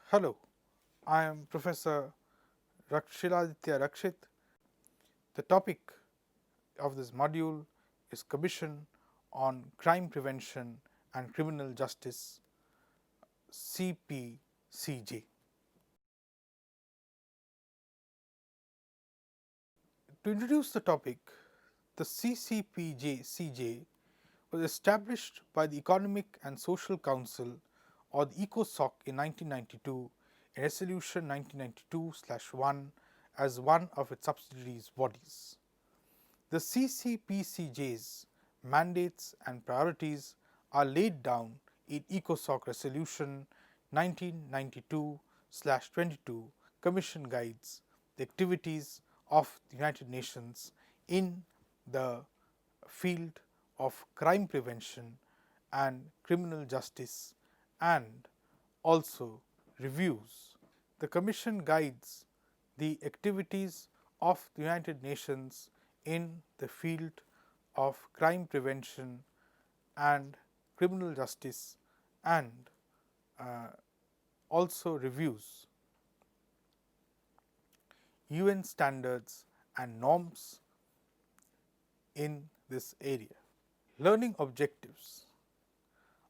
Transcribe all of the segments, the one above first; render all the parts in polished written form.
Hello, I am Professor Rakshiladitya Rakshit. The topic of this module is Commission on Crime Prevention and Criminal Justice CPCJ. To introduce the topic, the CCPCJ was established by the Economic and Social Council or the ECOSOC in 1992 in Resolution 1992/1 as one of its subsidiaries bodies. The CCPCJ's mandates and priorities are laid down in ECOSOC Resolution 1992/22 Commission guides the activities of the United Nations in the field of crime prevention and criminal justice and also reviews. The Commission guides the activities of the United Nations in the field of crime prevention and criminal justice and also reviews UN standards and norms in this area. Learning objectives.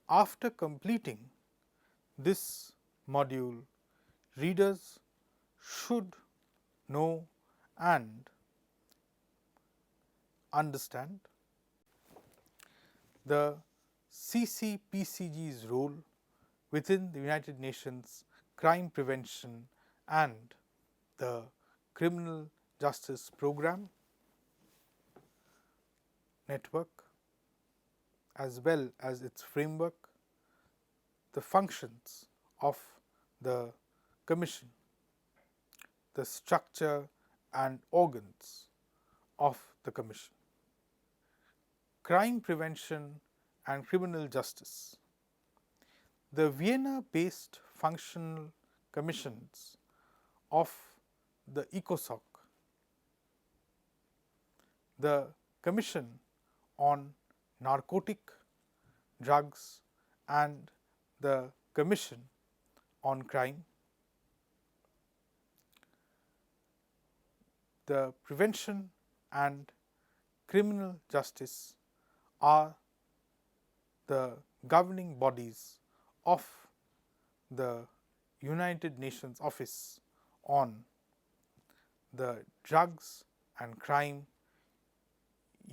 After completing this module, readers should know and understand the CCPCJ's role within the United Nations crime prevention and the criminal justice program network, as well as its framework, the functions of the Commission, the structure and organs of the Commission. Crime prevention and criminal justice. The Vienna-based functional commissions of the ECOSOC, the Commission on Narcotic Drugs and the Commission on Crime, the prevention and criminal justice are the governing bodies of the United Nations Office on the Drugs and Crime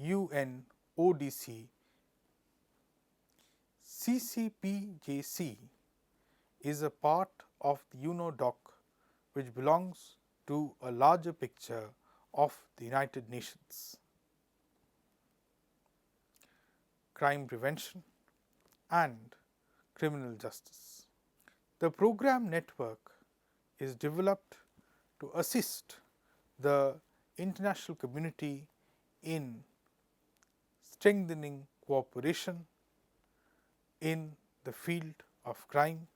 UNODC. CCPJC is a part of the UNODC which belongs to a larger picture of the United Nations. Crime prevention and criminal justice. The program network is developed to assist the international community in strengthening cooperation in the field of crime,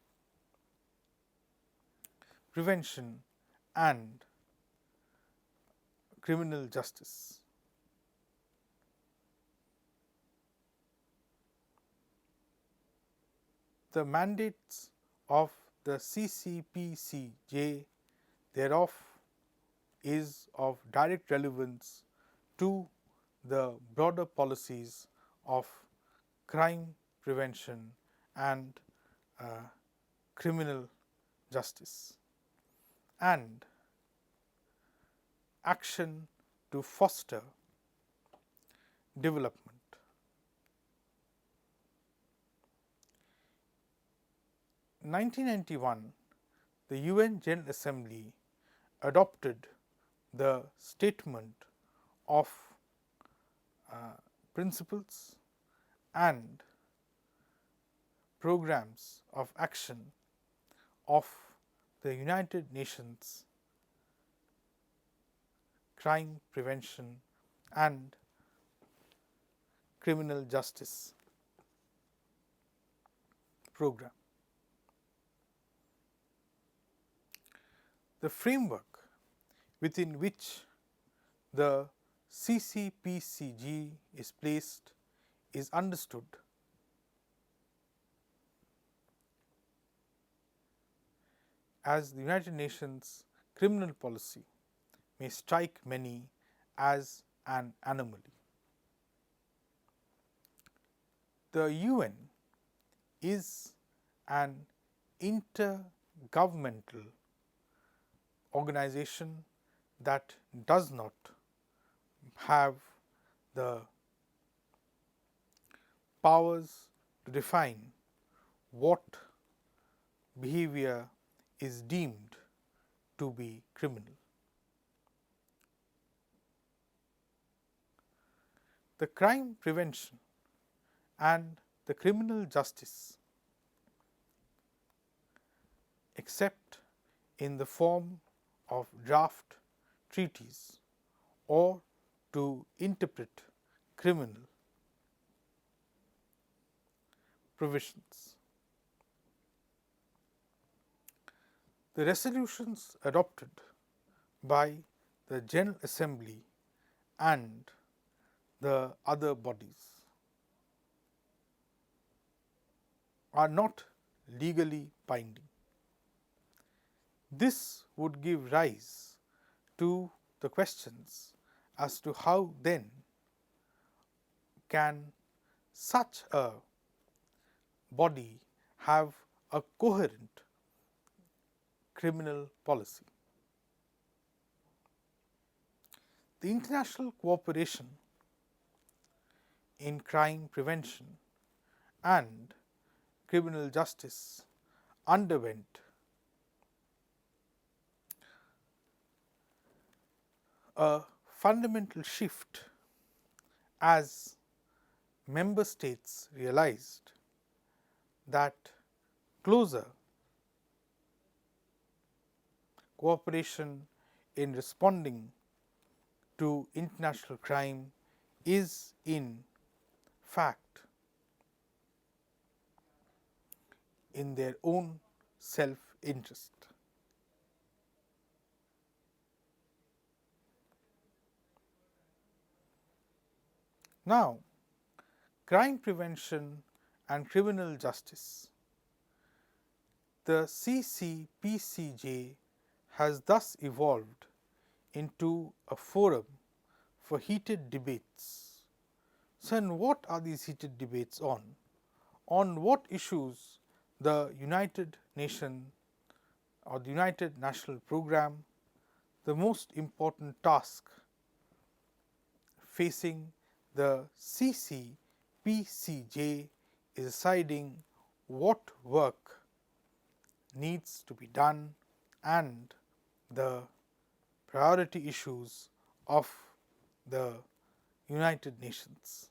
prevention and criminal justice. The mandates of the CCPCJ thereof is of direct relevance to the broader policies of crime prevention and criminal justice and action to foster development. In 1991, the UN General Assembly adopted the Statement of Principles and Programs of Action of the United Nations Crime Prevention and Criminal Justice Program. The framework within which the CCPCJ is placed is understood as the United Nations criminal policy may strike many as an anomaly. The UN is an intergovernmental organization that does not have the powers to define what behavior is deemed to be criminal. The crime prevention and the criminal justice, except in the form of draft treaties or to interpret criminal provisions. The resolutions adopted by the General Assembly and the other bodies are not legally binding. This would give rise to the questions as to how then can such a body have a coherent criminal policy. The international cooperation in crime prevention and criminal justice underwent a fundamental shift as member states realized that closer cooperation in responding to international crime is in fact in their own self-interest. Now, crime prevention and criminal justice. The CCPCJ has thus evolved into a forum for heated debates. So, and what are these heated debates on? On what issues the United Nations or the United National Program, the most important task facing the CCPCJ is deciding what work needs to be done and the priority issues of the United Nations.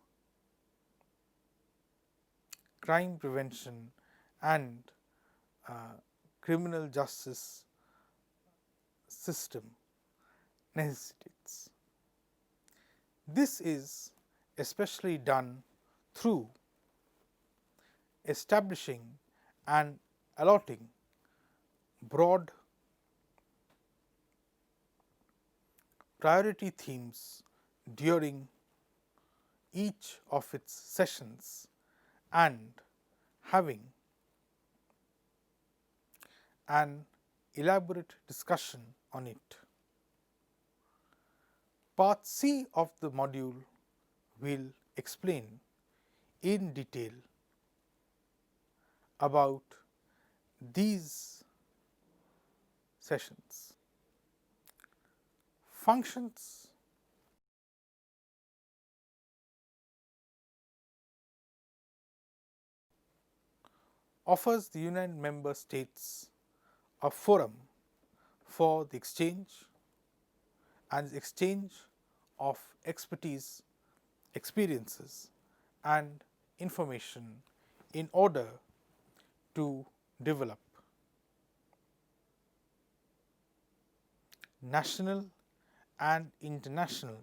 Crime prevention and criminal justice system necessitates. This is especially done through establishing and allotting broad priority themes during each of its sessions and having an elaborate discussion on it. Part C of the module will explain in detail about these sessions. Functions offers the Union member states a forum for the exchange of expertise, experiences and information in order to develop national and international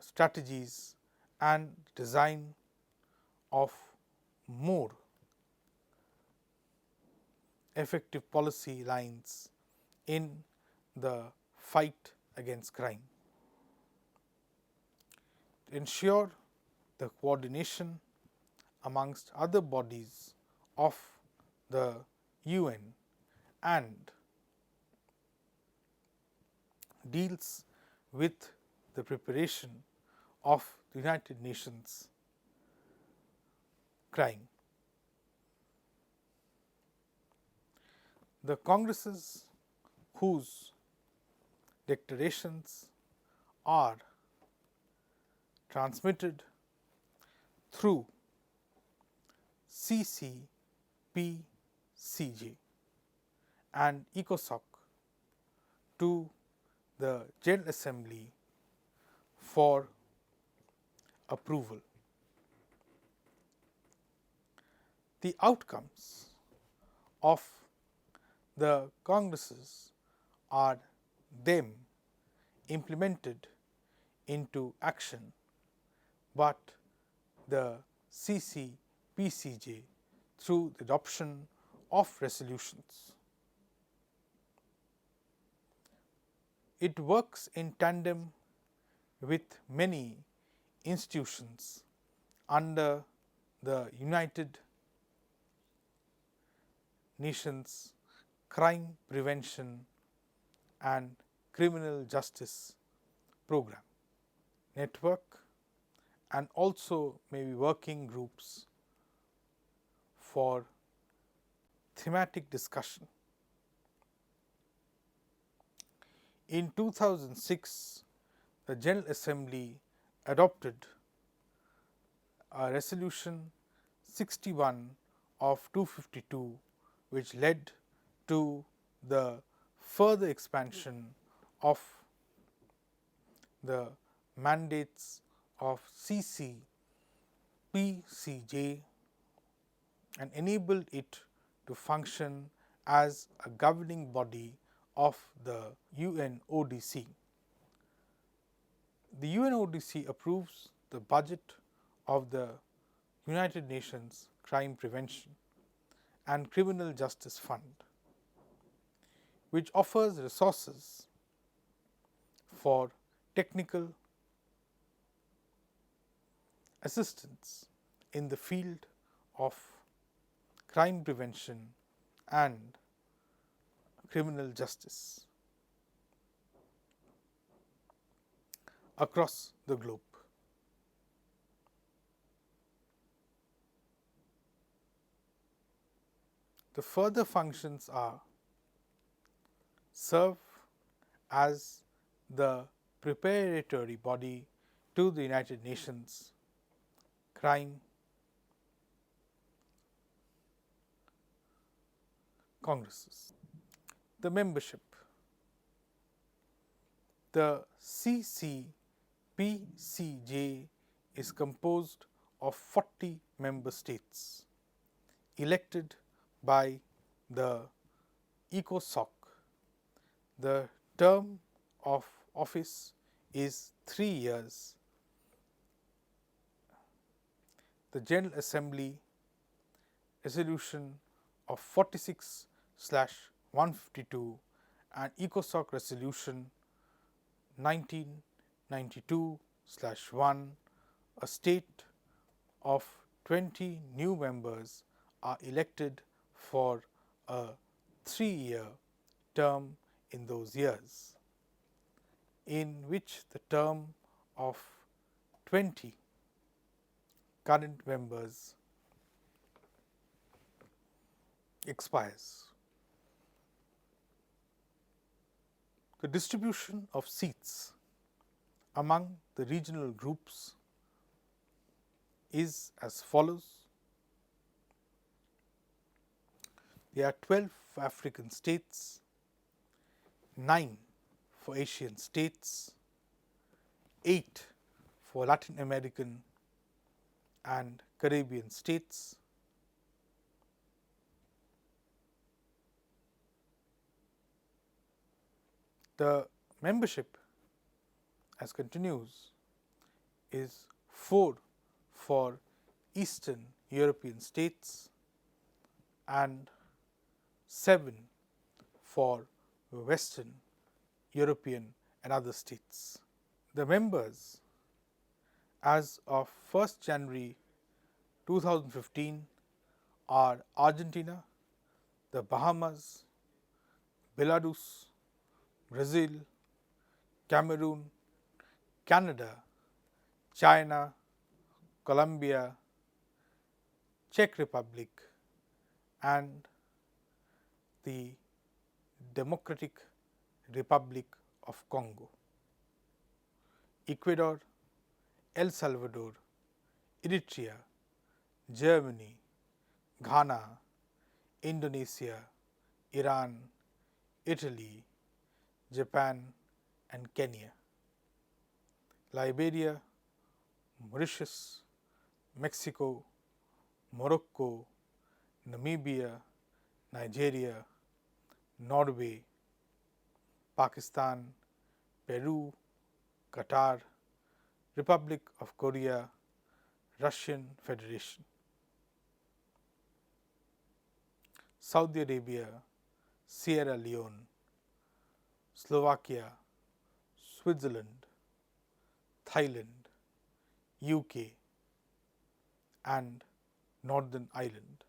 strategies and design of more effective policy lines in the fight against crime. To ensure the coordination amongst other bodies of the UN and deals with the preparation of the United Nations crime. The congresses whose declarations are transmitted through CCPCJ and ECOSOC to the General Assembly for approval. The outcomes of the congresses are them implemented into action, but the CCPCJ through the adoption of resolutions. It works in tandem with many institutions under the United Nations Crime Prevention and Criminal Justice Program network, and also maybe working groups for thematic discussion. In 2006, the General Assembly adopted a resolution 61 of 252, which led to the further expansion of the mandates of CCPCJ and enabled it to function as a governing body of the UNODC. The UNODC approves the budget of the United Nations Crime Prevention and Criminal Justice Fund, which offers resources for technical assistance in the field of crime prevention and criminal justice across the globe. The further functions are serve as the preparatory body to the United Nations Crime Congresses. The membership. The CCPCJ is composed of 40 member states elected by the ECOSOC. The term of office is 3 years. The General Assembly resolution of 46/152 and ECOSOC resolution 1992/1, a state of 20 new members are elected for a 3-year term in those years, in which the term of 20 current members expires. The distribution of seats among the regional groups is as follows. There are 12 for African states, 9 for Asian states, 8 for Latin American and Caribbean states, the membership as continues is 4 for Eastern European states and 7 for Western European and other states. The members as of 1st January 2015 are Argentina, the Bahamas, Belarus, Brazil, Cameroon, Canada, China, Colombia, Czech Republic, and the Democratic Republic of Congo, Ecuador, El Salvador, Eritrea, Germany, Ghana, Indonesia, Iran, Italy, Japan, and Kenya, Liberia, Mauritius, Mexico, Morocco, Namibia, Nigeria, Norway, Pakistan, Peru, Qatar, Republic of Korea, Russian Federation, Saudi Arabia, Sierra Leone, Slovakia, Switzerland, Thailand, UK, and Northern Ireland,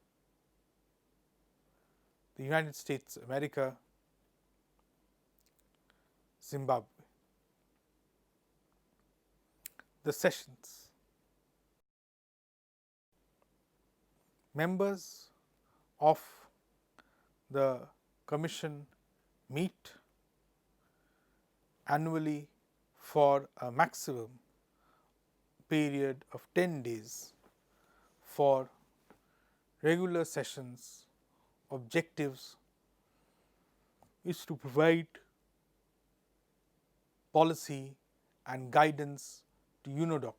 the United States of America, Zimbabwe. The sessions. Members of the Commission meet annually for a maximum period of 10 days for regular sessions. Objectives is to provide policy and guidance to UNODC.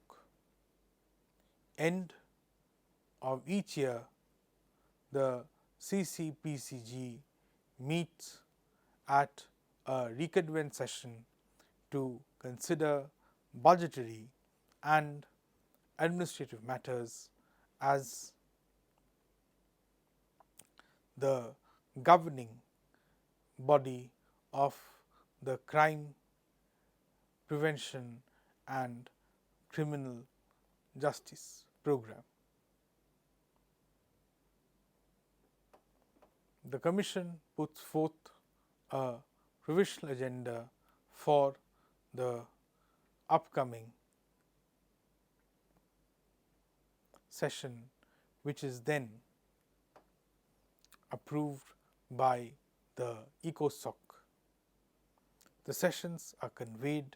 End of each year, the CCPCJ meets at a reconvened session to consider budgetary and administrative matters as the governing body of the crime prevention and criminal justice program. The Commission puts forth a provisional agenda for the upcoming session, which is then approved by the ECOSOC. The sessions are convened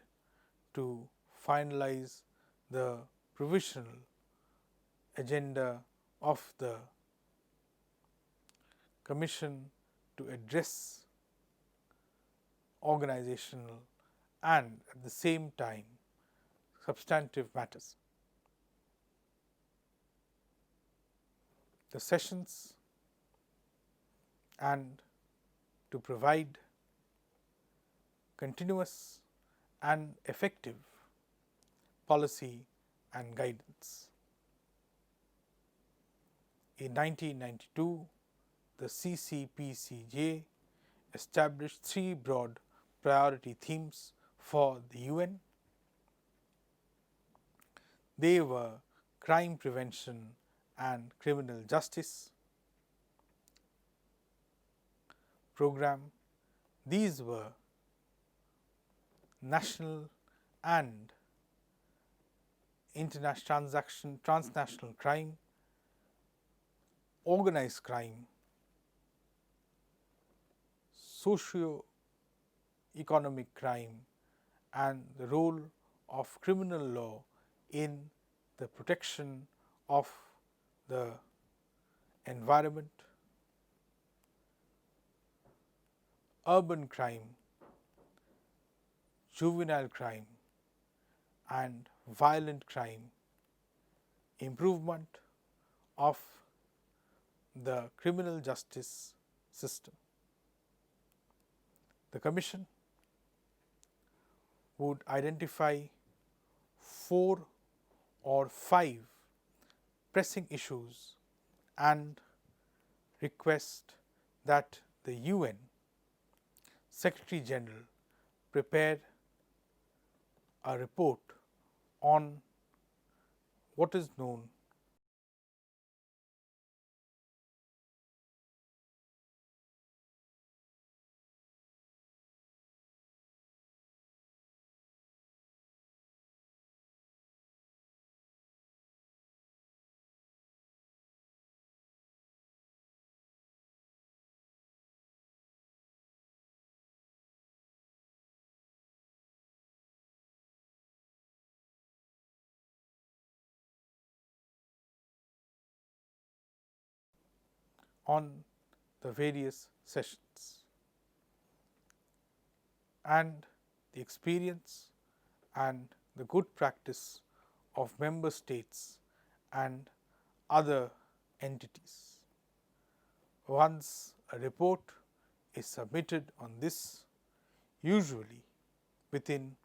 to finalize the provisional agenda of the Commission to address organizational and at the same time substantive matters. The sessions and to provide continuous and effective policy and guidance. In 1992, the CCPCJ established 3 broad priority themes for the UN. They were crime prevention and criminal justice program. These were national and international transnational crime, organized crime, socio-economic crime, and the role of criminal law in the protection of the environment, urban crime, juvenile crime, and violent crime, improvement of the criminal justice system. The Commission would identify 4 or 5 pressing issues and request that the UN Secretary General prepare a report on what is known on the various sessions, and the experience and the good practice of member states and other entities. Once a report is submitted on this, usually within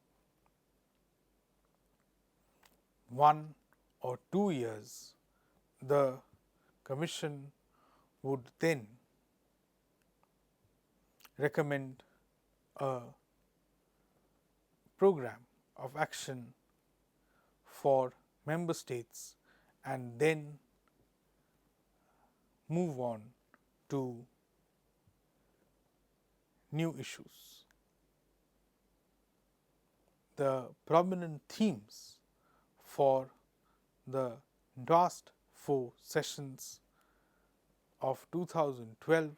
1 or 2 years, the Commission would then recommend a program of action for member states and then move on to new issues. The prominent themes for the last 4 sessions of 2012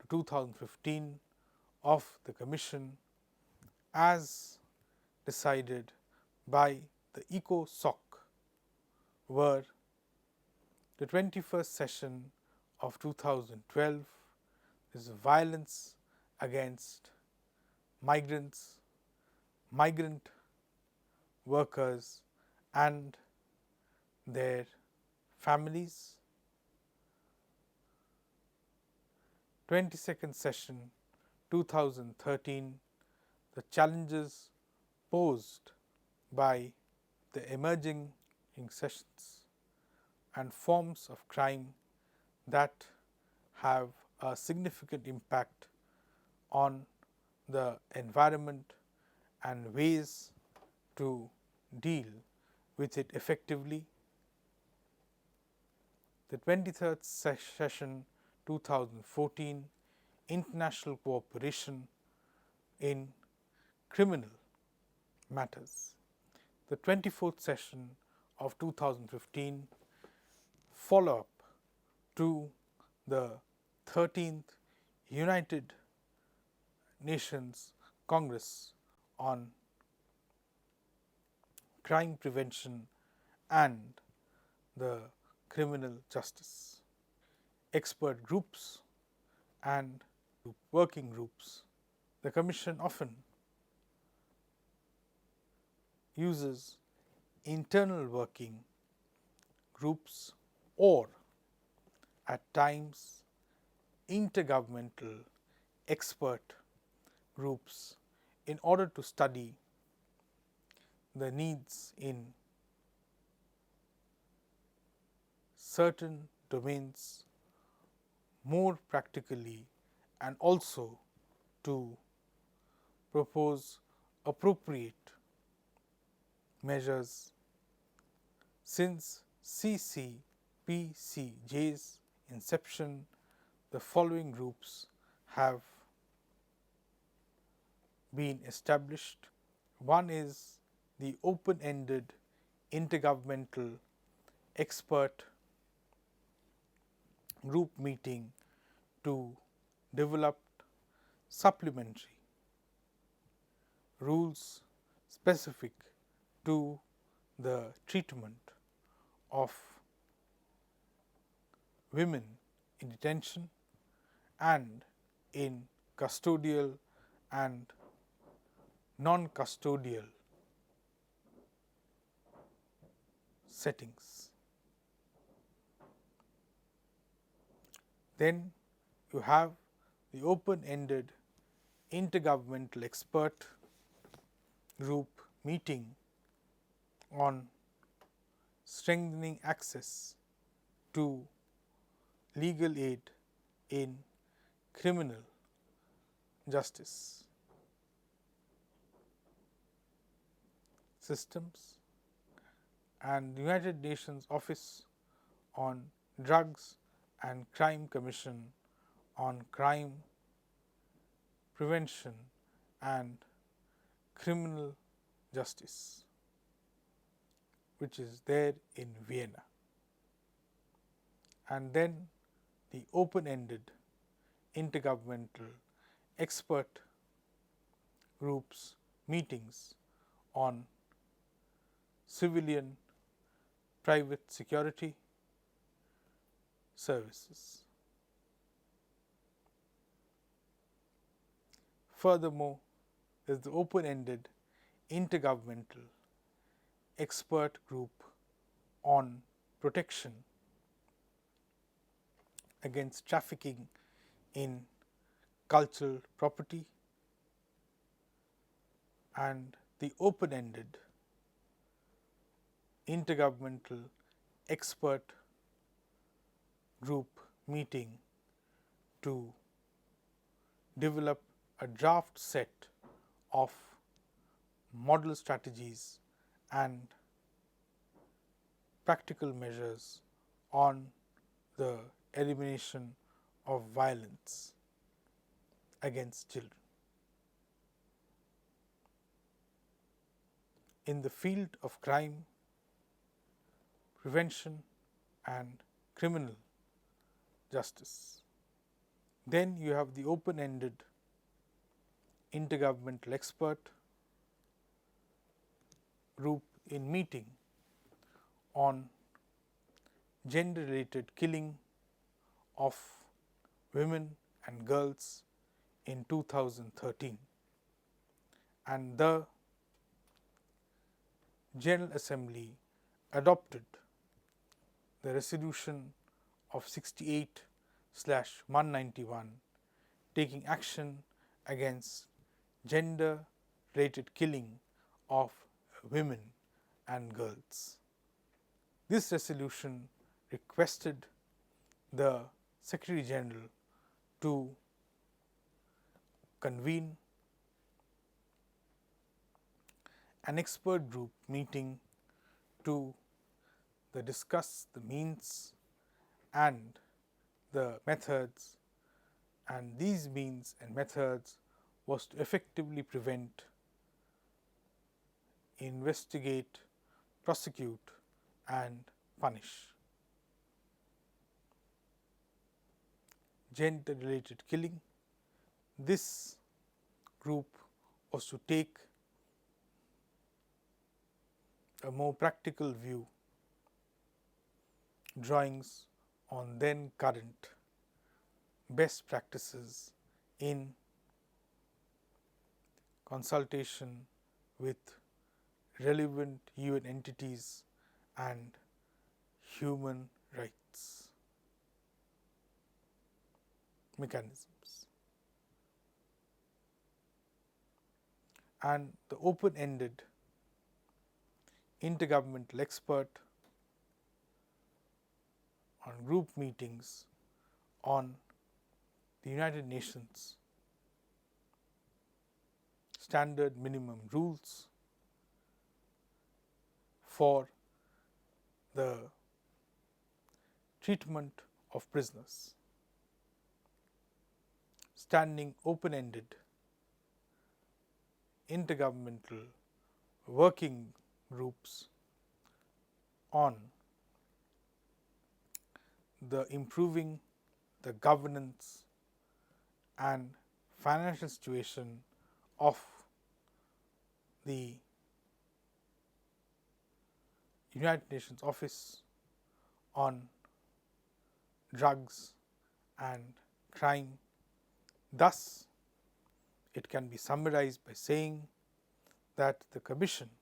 to 2015 of the Commission, as decided by the ECOSOC, were the 21st session of 2012 is violence against migrants, migrant workers and their families. 22nd session 2013, the challenges posed by the emerging sessions and forms of crime that have a significant impact on the environment and ways to deal with it effectively. The 23rd session 2014, international cooperation in criminal matters. The 24th session of 2015, follow up to the 13th United Nations Congress on crime prevention and the criminal justice. Expert groups and working groups. The Commission often uses internal working groups or at times intergovernmental expert groups in order to study the needs in certain domains more practically and also to propose appropriate measures. Since CCPCJ's inception, the following groups have been established. One is the open-ended intergovernmental expert group meeting to develop supplementary rules specific to the treatment of women in detention and in custodial and non-custodial settings. Then you have the open-ended intergovernmental expert group meeting on strengthening access to legal aid in criminal justice systems, and United Nations Office on Drugs and Crime Commission on crime prevention and criminal justice, which is there in Vienna. And then the open-ended intergovernmental expert groups meetings on civilian private security services. Furthermore, there is the open-ended intergovernmental expert group on protection against trafficking in cultural property, and the open-ended intergovernmental expert group meeting to develop a draft set of model strategies and practical measures on the elimination of violence against children. In the field of crime prevention and criminal justice, then you have the open-ended intergovernmental expert group in meeting on gender-related killing of women and girls in 2013, and the General Assembly adopted the resolution of 68/191 taking action against gender-related killing of women and girls. This resolution requested the Secretary General to convene an expert group meeting to discuss the means and the methods, and these means and methods was to effectively prevent, investigate, prosecute and punish gender related killing. This group was to take a more practical view, drawings on then current best practices in consultation with relevant UN entities and human rights mechanisms. And the open-ended intergovernmental expert on group meetings on the United Nations standard minimum rules for the treatment of prisoners, standing open-ended intergovernmental working groups on the improving the governance and financial situation of the United Nations Office on drugs and crime. Thus, it can be summarized by saying that the Commission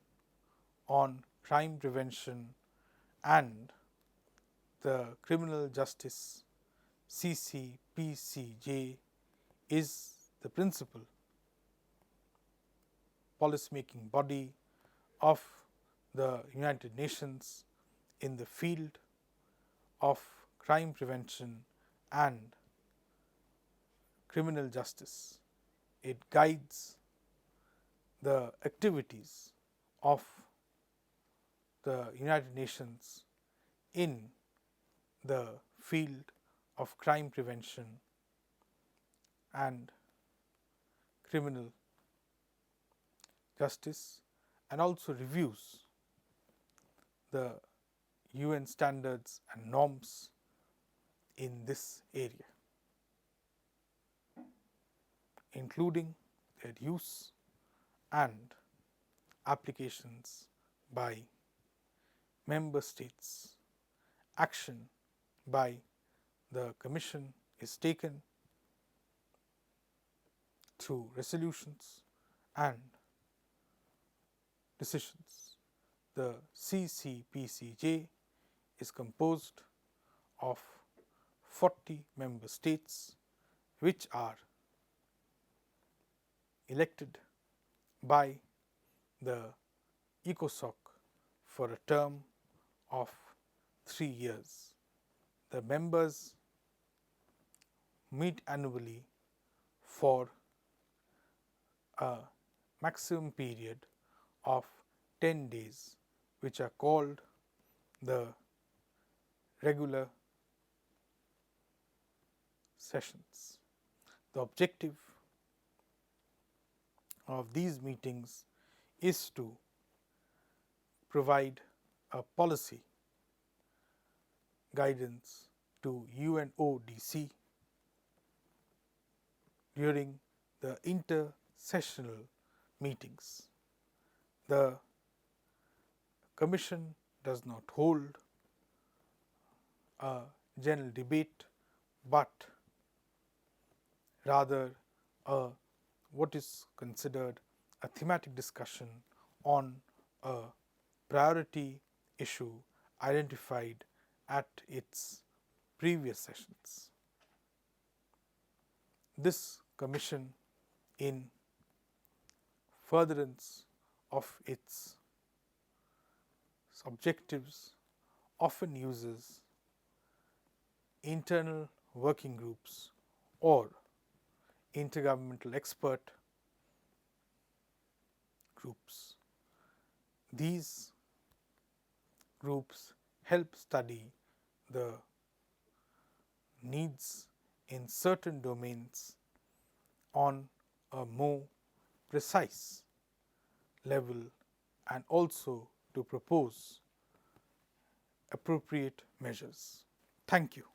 on Crime Prevention and the Criminal Justice CCPCJ is the principal policymaking body of the United Nations in the field of crime prevention and criminal justice. It guides the activities of the United Nations in the field of crime prevention and criminal justice, and also reviews the UN standards and norms in this area, including their use and applications by member states. Action by the Commission is taken through resolutions and decisions. The CCPCJ is composed of 40 member states which are elected by the ECOSOC for a term of 3 years. The members meet annually for a maximum period of 10 days, which are called the regular sessions. The objective of these meetings is to provide a policy guidance to UNODC during the intersessional meetings. The Commission does not hold a general debate, but rather what is considered a thematic discussion on a priority issue identified at its previous sessions. This Commission, in furtherance of its objectives, often uses internal working groups or intergovernmental expert groups. These groups help study the needs in certain domains on a more precise level and also to propose appropriate measures. Thank you.